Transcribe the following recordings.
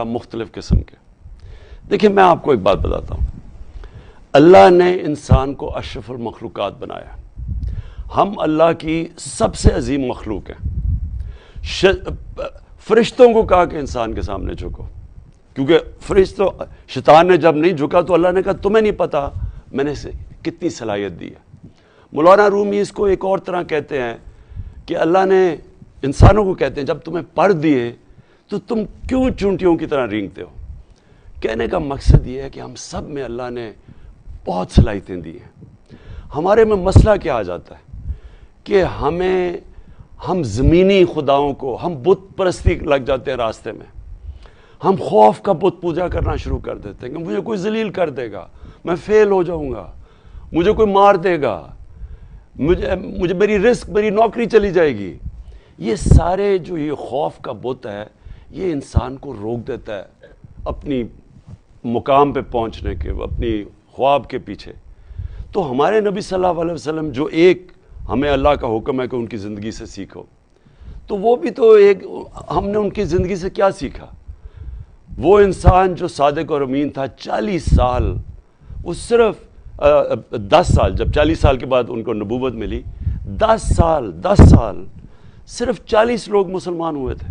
مختلف قسم کے. دیکھیں میں آپ کو ایک بات بتاتا ہوں. اللہ نے انسان کو اشرف المخلوقات بنایا. ہم اللہ کی سب سے عظیم مخلوق ہیں. فرشتوں کو کہا کہ انسان کے سامنے جھکو، کیونکہ شیطان نے جب نہیں جھکا تو اللہ نے کہا تمہیں نہیں پتا میں نے کتنی صلاحیت دی ہے. مولانا رومی اس کو ایک اور طرح کہتے ہیں کہ اللہ نے انسانوں کو کہتے ہیں جب تمہیں پر دیے تو تم کیوں چونٹیوں کی طرح رینگتے ہو. کہنے کا مقصد یہ ہے کہ ہم سب میں اللہ نے بہت صلاحیتیں دی ہیں. ہمارے میں مسئلہ کیا آ جاتا ہے کہ ہم زمینی خداؤں کو، ہم بت پرستی لگ جاتے ہیں راستے میں. ہم خوف کا بت پوجا کرنا شروع کر دیتے ہیں کہ مجھے کوئی ذلیل کر دے گا، میں فیل ہو جاؤں گا، مجھے کوئی مار دے گا، مجھے میری رزق، میری نوکری چلی جائے گی. یہ سارے جو یہ خوف کا بت ہے یہ انسان کو روک دیتا ہے اپنی مقام پہ پہنچنے کے، اپنی خواب کے پیچھے. تو ہمارے نبی صلی اللہ علیہ وسلم جو ایک ہمیں اللہ کا حکم ہے کہ ان کی زندگی سے سیکھو، تو وہ بھی تو ایک ہم نے ان کی زندگی سے کیا سیکھا. وہ انسان جو صادق اور امین تھا 40 سال، وہ صرف 10 سال، جب 40 سال کے بعد ان کو نبوت ملی، 10 سال صرف 40 لوگ مسلمان ہوئے تھے.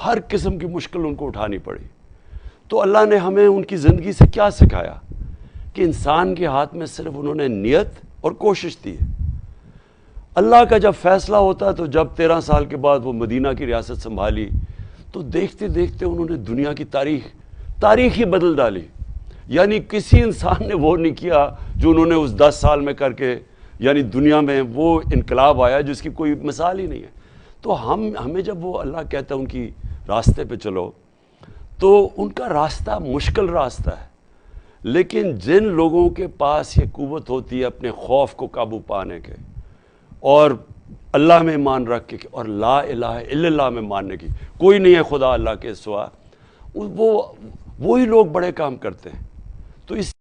ہر قسم کی مشکل ان کو اٹھانی پڑی. تو اللہ نے ہمیں ان کی زندگی سے کیا سکھایا کہ انسان کے ہاتھ میں صرف انہوں نے نیت اور کوشش دی ہے. اللہ کا جب فیصلہ ہوتا تو جب 13 سال کے بعد وہ مدینہ کی ریاست سنبھالی تو دیکھتے دیکھتے انہوں نے دنیا کی تاریخ ہی بدل ڈالی. یعنی کسی انسان نے وہ نہیں کیا جو انہوں نے اس 10 سال میں کر کے، یعنی دنیا میں وہ انقلاب آیا جس کی کوئی مثال ہی نہیں ہے. تو ہمیں جب وہ اللہ کہتا ہے ان کی راستے پہ چلو، تو ان کا راستہ مشکل راستہ ہے. لیکن جن لوگوں کے پاس یہ قوت ہوتی ہے اپنے خوف کو قابو پانے کے اور اللہ میں ایمان رکھ کے اور لا الہ الا اللہ میں ماننے کی، کوئی نہیں ہے خدا اللہ کے سوا، وہی لوگ بڑے کام کرتے ہیں. تو اس